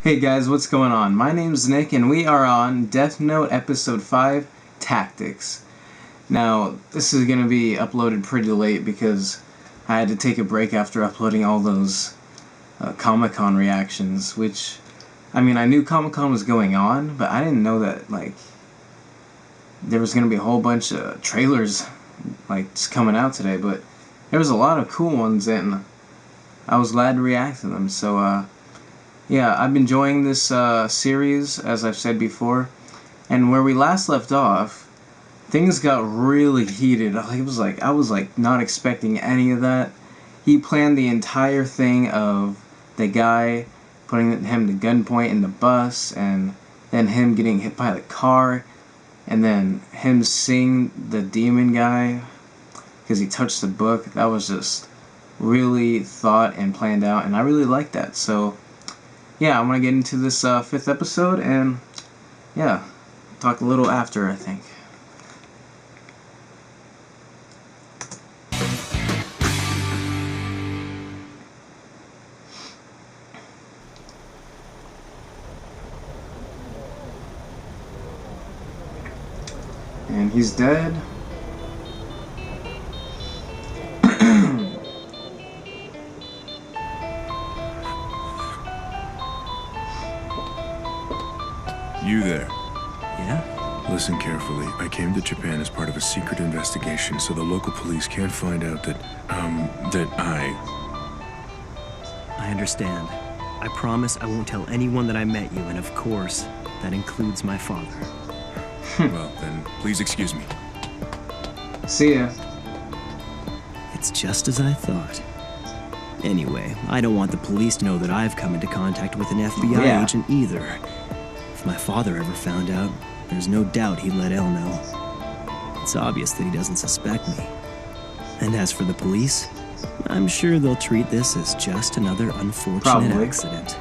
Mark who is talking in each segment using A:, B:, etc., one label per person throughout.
A: Hey guys, what's going on? My name's Nick and we are on Death Note Episode 5, Tactics. Now, this is going to be uploaded pretty late because I had to take a break after uploading all those Comic-Con reactions, which, I mean, I knew Comic-Con was going on, but I didn't know that, there was going to be a whole bunch of trailers, just coming out today, but there was a lot of cool ones and I was glad to react to them, so, yeah, I've been enjoying this series, as I've said before, and where we last left off, things got really heated. I was not expecting any of that. He planned the entire thing of the guy putting him to gunpoint in the bus, and then him getting hit by the car, and then him seeing the demon guy because he touched the book. That was just really thought and planned out, and I really liked that, so yeah, I'm going to get into this 5th episode, and yeah, talk a little after, I think. And he's dead.
B: You there.
C: Yeah?
B: Listen carefully. I came to Japan as part of a secret investigation, so the local police can't find out that
C: I understand. I promise I won't tell anyone that I met you, and of course, that includes my father.
B: Well, then, please excuse me.
A: See ya.
C: It's just as I thought. Anyway, I don't want the police to know that I've come into contact with an FBI agent either. If my father ever found out, there's no doubt he'd let Elle know. It's obvious that he doesn't suspect me. And as for the police, I'm sure they'll treat this as just another unfortunate accident.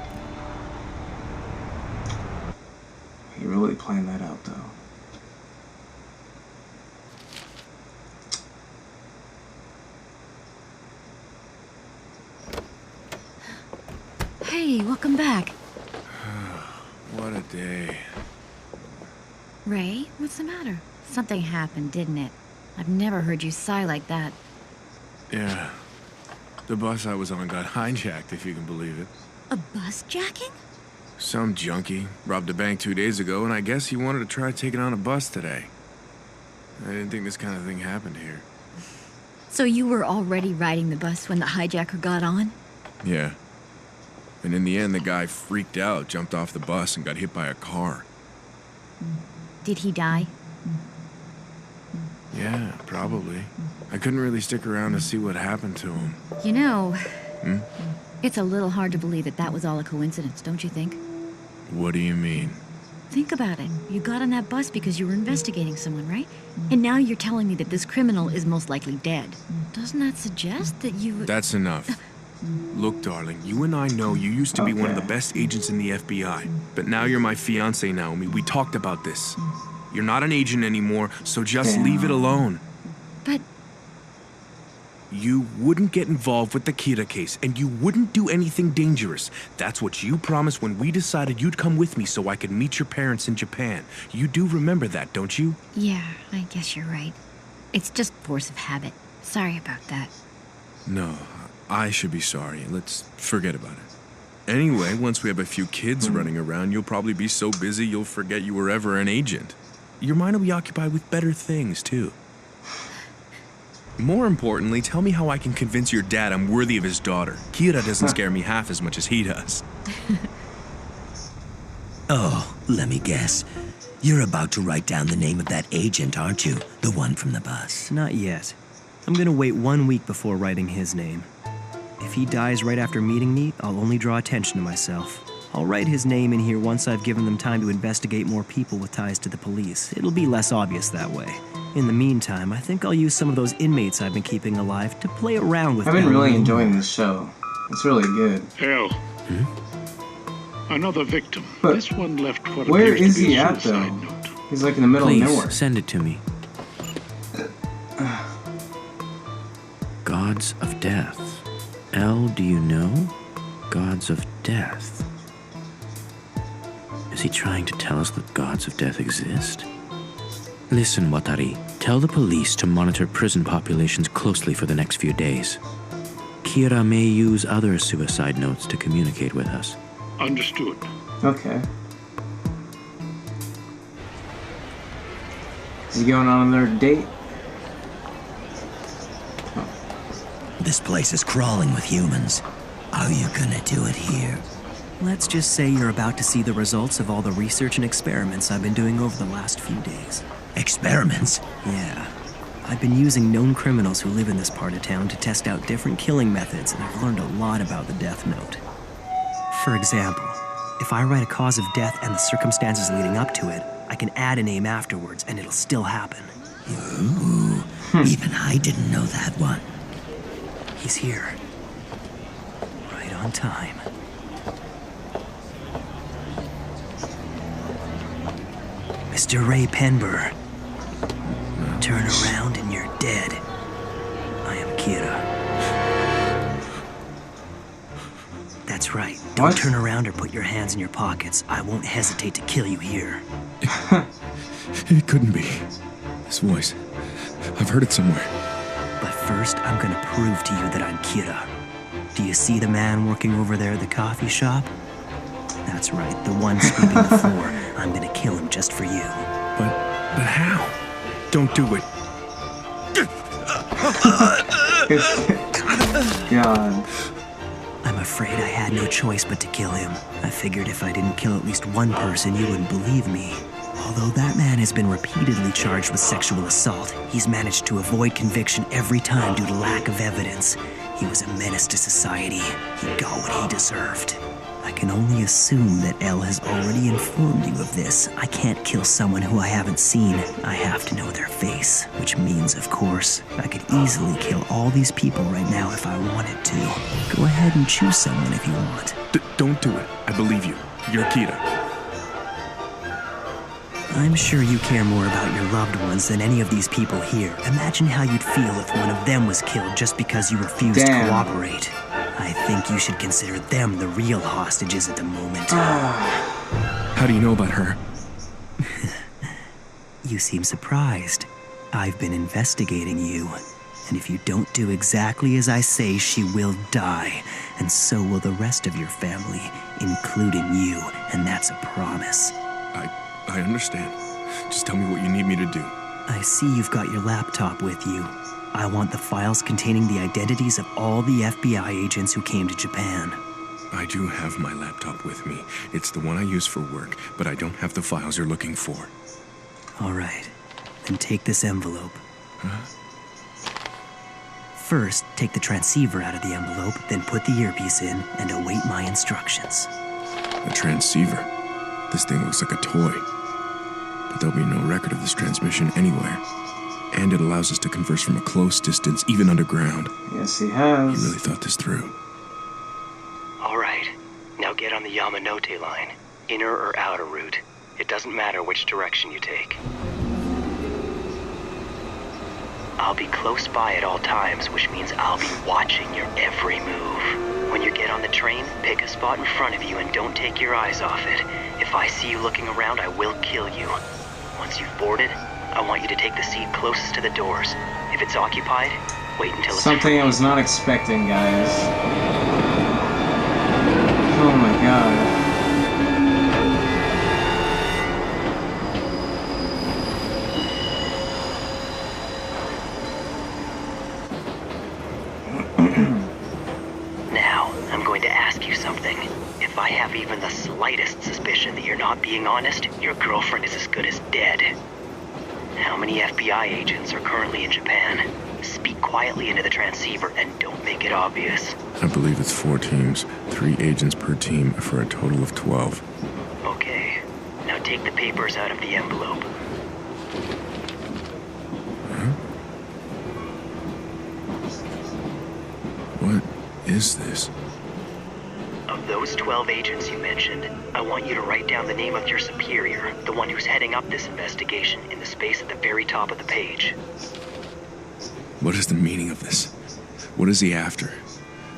A: He really planned that out, though.
D: Hey, welcome back.
B: What a day.
D: Ray, what's the matter? Something happened, didn't it? I've never heard you sigh like that.
B: Yeah. The bus I was on got hijacked, if you can believe it.
D: A bus jacking?
B: Some junkie robbed a bank 2 days ago, and I guess he wanted to try taking on a bus today. I didn't think this kind of thing happened here.
D: So you were already riding the bus when the hijacker got on?
B: Yeah. And in the end, the guy freaked out, jumped off the bus, and got hit by a car.
D: Did he die?
B: Yeah, probably. I couldn't really stick around to see what happened to him.
D: You know, it's a little hard to believe that that was all a coincidence, don't you think?
B: What do you mean?
D: Think about it. You got on that bus because you were investigating someone, right? And now you're telling me that this criminal is most likely dead. Doesn't that suggest that you...
B: That's enough. Look, darling, you and I know you used to be one of the best agents in the FBI. But now you're my fiancé, Naomi. We talked about this. You're not an agent anymore, so just leave it alone.
D: But...
B: You wouldn't get involved with the Kira case, and you wouldn't do anything dangerous. That's what you promised when we decided you'd come with me so I could meet your parents in Japan. You do remember that, don't you?
D: Yeah, I guess you're right. It's just force of habit. Sorry about that.
B: No, I should be sorry. Let's forget about it. Anyway, once we have a few kids running around, you'll probably be so busy you'll forget you were ever an agent. Your mind will be occupied with better things, too. More importantly, tell me how I can convince your dad I'm worthy of his daughter. Kira doesn't scare me half as much as he does.
E: Oh, let me guess. You're about to write down the name of that agent, aren't you? The one from the bus.
C: Not yet. I'm gonna wait 1 week before writing his name. If he dies right after meeting me, I'll only draw attention to myself. I'll write his name in here once I've given them time to investigate more people with ties to the police. It'll be less obvious that way. In the meantime, I think I'll use some of those inmates I've been keeping alive to play around with.
A: I've been really enjoying this show. It's really good.
F: Hell. Another victim.
A: But
F: this one left what
A: where
F: appears
A: is
F: to be
A: he
F: a
A: at, though?
F: suicide note.
A: He's like in the middle of nowhere.
C: Please, send it to me. Gods of Death. Elle, do you know? Gods of Death.
F: Is he trying to tell us that gods of death exist? Listen, Watari. Tell the police to monitor prison populations closely for the next few days. Kira may use other suicide notes to communicate with us.
G: Understood.
A: Okay. Is he going on another date?
E: This place is crawling with humans. Are you gonna do it here?
C: Let's just say you're about to see the results of all the research and experiments I've been doing over the last few days.
E: Experiments?
C: Yeah. I've been using known criminals who live in this part of town to test out different killing methods, and I've learned a lot about the Death Note. For example, if I write a cause of death and the circumstances leading up to it, I can add a name afterwards, and it'll still happen.
E: Ooh, even I didn't know that one.
C: He's here. Right on time. Mr. Ray Penber. Turn around and you're dead. I am Kira. That's right. Don't
A: What?
C: turn around or put your hands in your pockets. I won't hesitate to kill you here.
B: It couldn't be. This voice. I've heard it somewhere.
C: But first, I'm gonna prove to you that I'm Kira. Do you see the man working over there at the coffee shop? That's right, the one sweeping the floor. I'm gonna kill him just for you.
B: But how? Don't do it.
A: God.
C: I'm afraid I had no choice but to kill him. I figured if I didn't kill at least one person, you wouldn't believe me. Although that man has been repeatedly charged with sexual assault, he's managed to avoid conviction every time due to lack of evidence. He was a menace to society. He got what he deserved. I can only assume that Elle has already informed you of this. I can't kill someone who I haven't seen. I have to know their face, which means, of course, I could easily kill all these people right now if I wanted to. Go ahead and choose someone if you want.
B: Don't do it. I believe you. You're Kira.
C: I'm sure you care more about your loved ones than any of these people here. Imagine how you'd feel if one of them was killed just because you refused to cooperate. I think you should consider them the real hostages at the moment.
B: How do you know about her?
C: You seem surprised. I've been investigating you. And if you don't do exactly as I say, she will die. And so will the rest of your family, including you. And that's a promise.
B: I understand. Just tell me what you need me to do.
C: I see you've got your laptop with you. I want the files containing the identities of all the FBI agents who came to Japan.
B: I do have my laptop with me. It's the one I use for work, but I don't have the files you're looking for.
C: All right. Then take this envelope.
B: Huh?
C: First, take the transceiver out of the envelope, then put the earpiece in and await my instructions.
B: A transceiver? This thing looks like a toy. But there'll be no record of this transmission anywhere. And it allows us to converse from a close distance, even underground.
A: Yes, he has.
B: You really thought this through.
C: All right. Now get on the Yamanote line. Inner or outer route. It doesn't matter which direction you take. I'll be close by at all times, which means I'll be watching your every move. When you get on the train, pick a spot in front of you and don't take your eyes off it. If I see you looking around, I will kill you. Once you've boarded, I want you to take the seat closest to the doors. If it's occupied, wait until it's
A: Something
C: free.
A: I was not expecting, guys. Oh my god.
C: Now, I'm going to ask you something. If I have even the slightest suspicion that you're not being honest, your girlfriend is as good as dead. How many FBI agents are currently in Japan? Speak quietly into the transceiver and don't make it obvious.
B: I believe it's 4 teams, 3 agents per team for a total of 12.
C: Okay. Now take the papers out of the envelope.
B: Huh? What is this?
C: Of those 12 agents you mentioned, I want you to write down the name of your superior, the one who's heading up this investigation, in the space at the very top of the page.
B: What is the meaning of this? What is he after?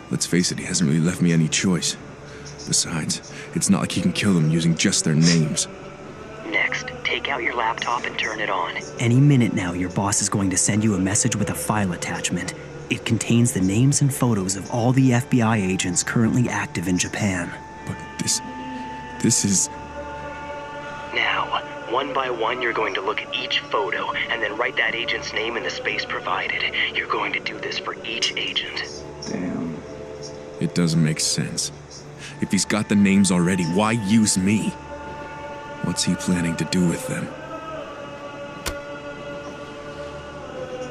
B: Let's face it, he hasn't really left me any choice. Besides, it's not like he can kill them using just their names.
G: Next, take out your laptop and turn it on.
C: Any minute now, your boss is going to send you a message with a file attachment. It contains the names and photos of all the FBI agents currently active in Japan.
B: But this is...
G: Now, one by one, you're going to look at each photo and then write that agent's name in the space provided. You're going to do this for each agent.
A: Damn.
B: It doesn't make sense. If he's got the names already, why use me? What's he planning to do with them?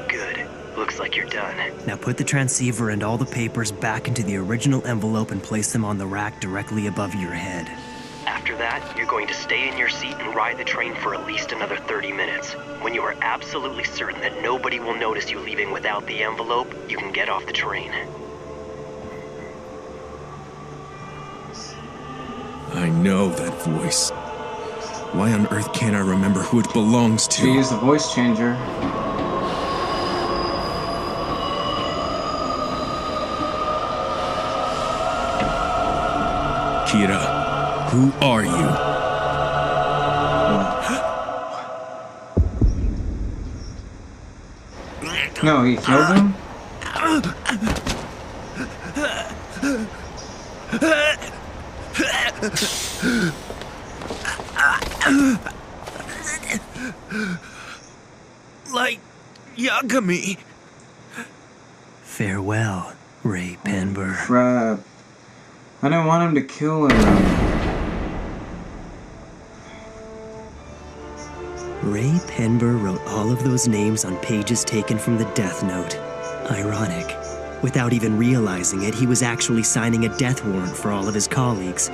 G: Good. Looks like you're done.
C: Now put the transceiver and all the papers back into the original envelope and place them on the rack directly above your head.
G: After that, you're going to stay in your seat and ride the train for at least another 30 minutes. When you are absolutely certain that nobody will notice you leaving without the envelope, you can get off the train.
B: I know that voice. Why on earth can't I remember who it belongs to?
A: She used the voice changer.
B: Kira, who are you?
A: No, he killed him?
B: Like Yagami.
C: Farewell, Ray Penber.
A: Crap. I didn't want him to kill him.
C: Ray Penber wrote all of those names on pages taken from the death note. Ironic. Without even realizing it, he was actually signing a death warrant for all of his colleagues.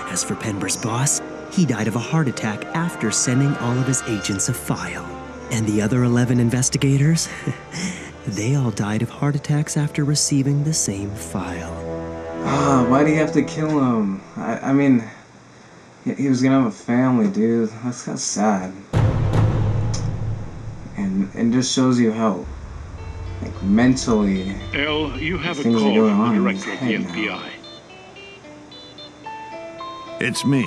C: As for Penber's boss, he died of a heart attack after sending all of his agents a file. And the other 11 investigators? They all died of heart attacks after receiving the same file.
A: Ah, why'd he have to kill him? I mean, he was gonna have a family, dude. That's sad. And it just shows you how, like, mentally...
H: Elle, you have a
A: things
H: call
A: are going
H: from
A: on
H: the
A: in
H: director of the
A: his head
H: FBI.
I: It's me.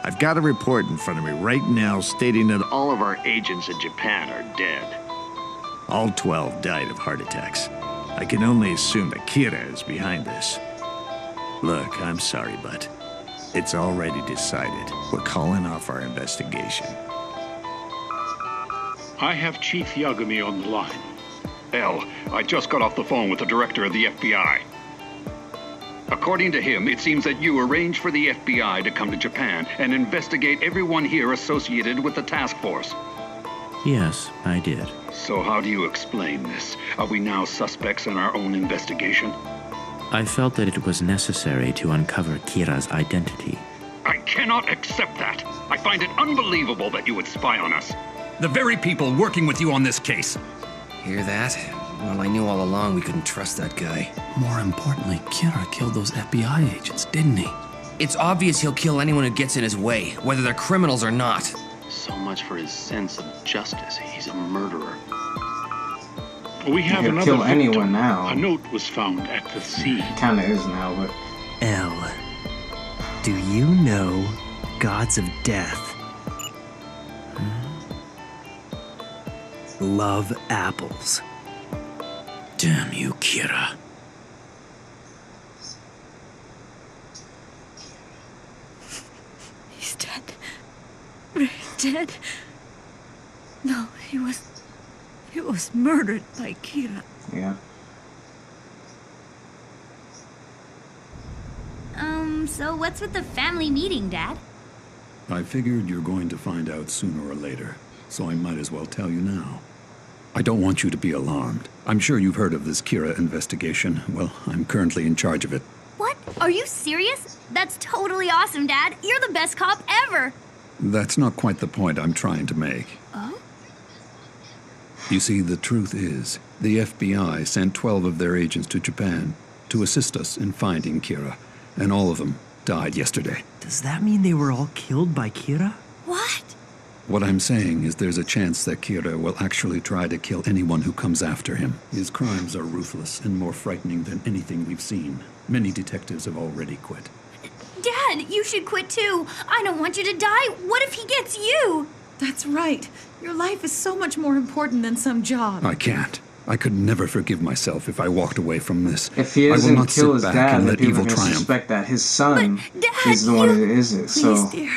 I: I've got a report in front of me right now stating that all of our agents in Japan are dead. All 12 died of heart attacks. I can only assume that Kira is behind this. Look, I'm sorry, but it's already decided. We're calling off our investigation.
H: I have Chief Yagami on the line. Elle, I just got off the phone with the director of the FBI. According to him, it seems that you arranged for the FBI to come to Japan and investigate everyone here associated with the task force.
F: Yes, I did.
H: So how do you explain this? Are we now suspects in our own investigation?
F: I felt that it was necessary to uncover Kira's identity.
H: I cannot accept that. I find it unbelievable that you would spy on us. The very people working with you on this case.
J: Hear that? Well, I knew all along we couldn't trust that guy.
K: More importantly, Kira killed those FBI agents, didn't he?
J: It's obvious he'll kill anyone who gets in his way, whether they're criminals or not.
L: So much for his sense of justice. He's a murderer.
H: We have
A: He'll
H: another
A: kill
H: victim.
A: anyone now.
H: A note was found at the scene.
A: Kinda is now, but...
C: Elle, do you know gods of death love apples?
F: Damn you, Kira.
D: He's dead. Ray's dead. No, he was murdered by Kira.
A: Yeah.
M: So what's with the family meeting, Dad?
K: I figured you're going to find out sooner or later, so I might as well tell you now. I don't want you to be alarmed. I'm sure you've heard of this Kira investigation. Well, I'm currently in charge of it.
M: What? Are you serious? That's totally awesome, Dad. You're the best cop ever.
K: That's not quite the point I'm trying to make.
M: Oh?
K: You see, the truth is, the FBI sent 12 of their agents to Japan to assist us in finding Kira, and all of them died yesterday.
C: Does that mean they were all killed by Kira?
M: What?
K: What I'm saying is there's a chance that Kira will actually try to kill anyone who comes after him. His crimes are ruthless and more frightening than anything we've seen. Many detectives have already quit.
M: Dad, Dad, you should quit too. I don't want you to die. What if he gets you?
N: That's right. Your life is so much more important than some job.
K: I can't. I could never forgive myself if I walked away from this.
A: If he
K: I will
A: doesn't
K: not
A: kill
K: sit
A: his
K: back
A: dad,
K: and
A: then
K: let
A: people
K: evil
A: are going to
K: triumph.
A: suspect that his son
M: Dad,
A: is the one that isn't.
N: Please,
A: So
N: dear.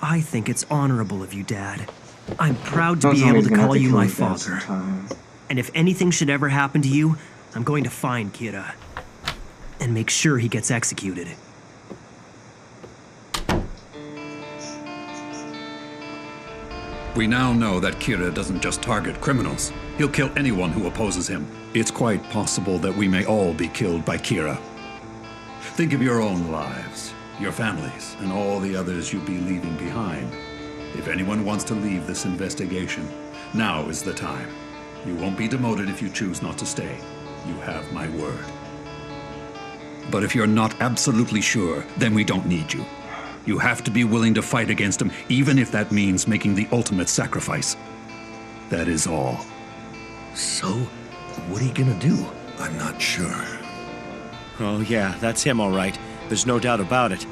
C: I think it's honorable of you, Dad. I'm proud to
A: Don't
C: be
A: tell me
C: able
A: he's
C: to
A: gonna have
C: call
A: to
C: you
A: kill
C: my
A: his dad
C: father.
A: sometime.
C: And if anything should ever happen to you, I'm going to find Kira. And make sure he gets executed.
K: We now know that Kira doesn't just target criminals. He'll kill anyone who opposes him. It's quite possible that we may all be killed by Kira. Think of your own lives, your families, and all the others you'll be leaving behind. If anyone wants to leave this investigation, now is the time. You won't be demoted if you choose not to stay. You have my word. But if you're not absolutely sure, then we don't need you. You have to be willing to fight against him, even if that means making the ultimate sacrifice. That is all.
E: So, what are you gonna do?
B: I'm not sure.
C: Oh yeah, that's him all right. There's no doubt about it.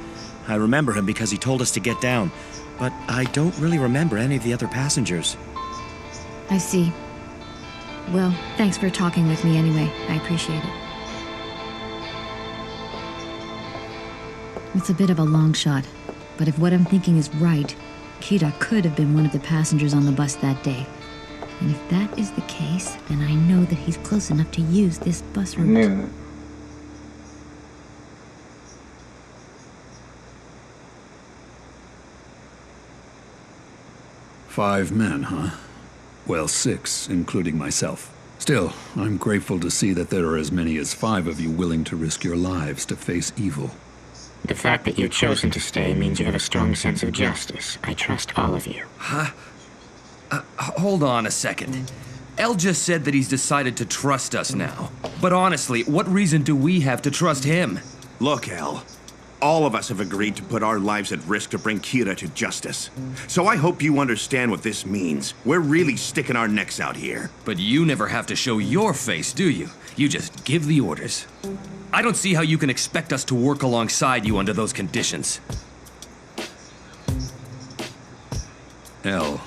C: I remember him because he told us to get down. But I don't really remember any of the other passengers.
D: I see. Well, thanks for talking with me anyway. I appreciate it. It's a bit of a long shot, but if what I'm thinking is right, Kira could have been one of the passengers on the bus that day. And if that is the case, then I know that he's close enough to use this bus route.
A: Knew it.
K: Five men, huh? Well, 6, including myself. Still, I'm grateful to see that there are as many as 5 of you willing to risk your lives to face evil.
O: The fact that you've chosen to stay means you have a strong sense of justice. I trust all of you.
J: Huh? Hold on a second. El just said that he's decided to trust us now. But honestly, what reason do we have to trust him?
P: Look, El. All of us have agreed to put our lives at risk to bring Kira to justice. So I hope you understand what this means. We're really sticking our necks out here.
J: But you never have to show your face, do you? You just give the orders. I don't see how you can expect us to work alongside you under those conditions.
K: El,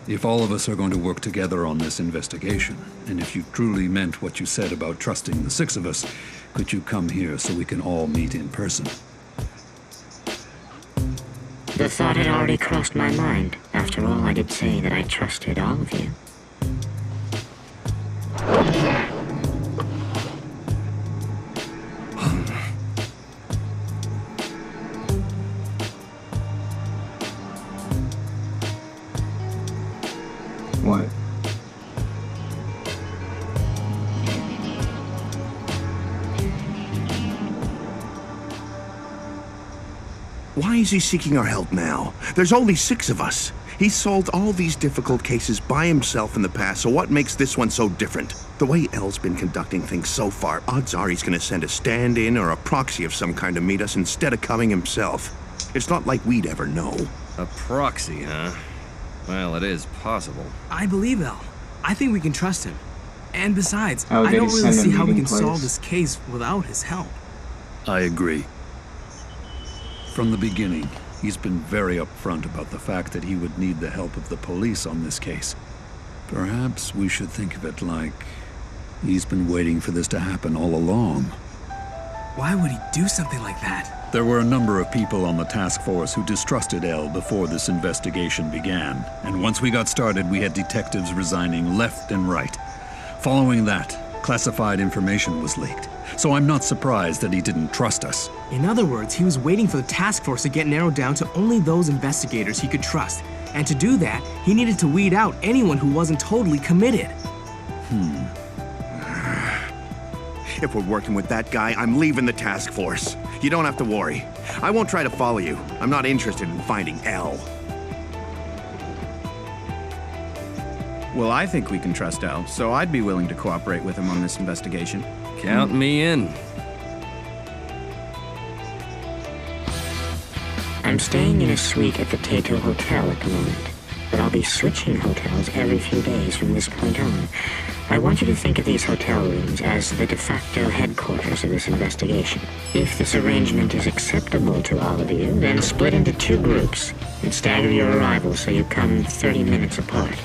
K: if all of us are going to work together on this investigation, and if you truly meant what you said about trusting the 6 of us, could you come here so we can all meet in person?
O: The thought had already crossed my mind. After all, I did say that I trusted all of you.
A: What?
P: Why is he seeking our help now? There's only 6 of us. He's solved all these difficult cases by himself in the past, so what makes this one so different? The way El's been conducting things so far, odds are he's gonna send a stand-in or a proxy of some kind to meet us instead of coming himself. It's not like we'd ever know.
J: A proxy, huh? Well, it is possible.
Q: I believe El. I think we can trust him. And besides,
A: Oh,
Q: I
A: did
Q: don't
A: he
Q: really
A: send a
Q: see how we
A: meeting
Q: can solve
A: place?
Q: this case without his help.
K: I agree. From the beginning, he's been very upfront about the fact that he would need the help of the police on this case. Perhaps we should think of it like he's been waiting for this to happen all along.
Q: Why would he do something like that?
K: There were a number of people on the task force who distrusted El before this investigation began, and once we got started, we had detectives resigning left and right. Following that, classified information was leaked, so I'm not surprised that he didn't trust us.
Q: In other words, he was waiting for the task force to get narrowed down to only those investigators he could trust. And to do that, he needed to weed out anyone who wasn't totally committed.
P: If we're working with that guy, I'm leaving the task force. You don't have to worry. I won't try to follow you. I'm not interested in finding El.
R: Well, I think we can trust El, so I'd be willing to cooperate with him on this investigation.
J: Count me in.
O: I'm staying in a suite at the Tato Hotel at the moment, but I'll be switching hotels every few days from this point on. I want you to think of these hotel rooms as the de facto headquarters of this investigation. If this arrangement is acceptable to all of you, then split into 2 groups and stagger your arrivals so you come 30 minutes apart.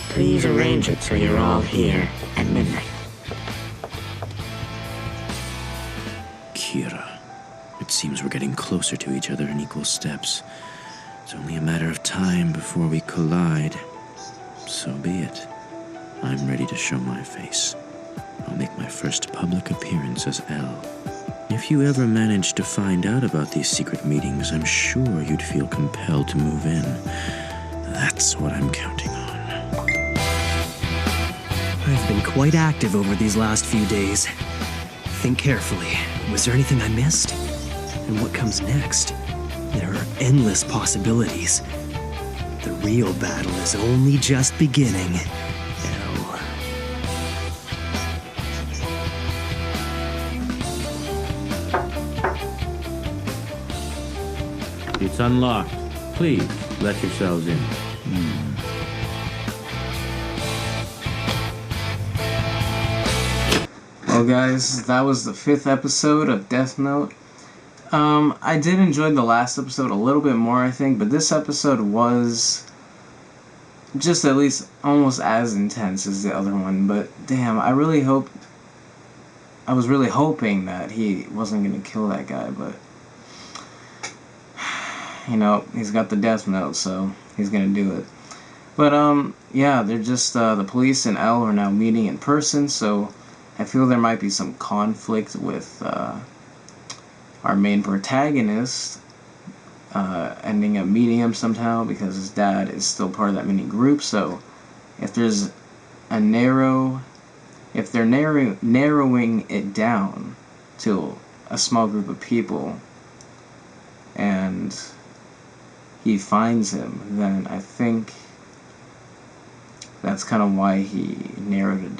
O: Please arrange it so you're all here at midnight.
F: Kira, it seems we're getting closer to each other in equal steps. It's only a matter of time before we collide. So be it. I'm ready to show my face. I'll make my first public appearance as L. If you ever manage to find out about these secret meetings, I'm sure you'd feel compelled to move in. That's what I'm counting on.
C: I've been quite active over these last few days. Think carefully. Was there anything I missed? And what comes next? There are endless possibilities. The real battle is only just beginning. L.
F: It's unlocked. Please, let yourselves in.
A: Well, guys, that was the 5th episode of Death Note. I did enjoy the last episode a little bit more, I think, but this episode was just at least almost as intense as the other one. But damn, I was really hoping that he wasn't gonna kill that guy, but you know, he's got the Death Note, so he's gonna do it. But yeah, they're just the police and L are now meeting in person, so I feel there might be some conflict with our main protagonist ending up meeting him somehow because his dad is still part of that mini group. So if there's a if they're narrowing it down to a small group of people and he finds him, then I think that's kind of why he narrowed it down.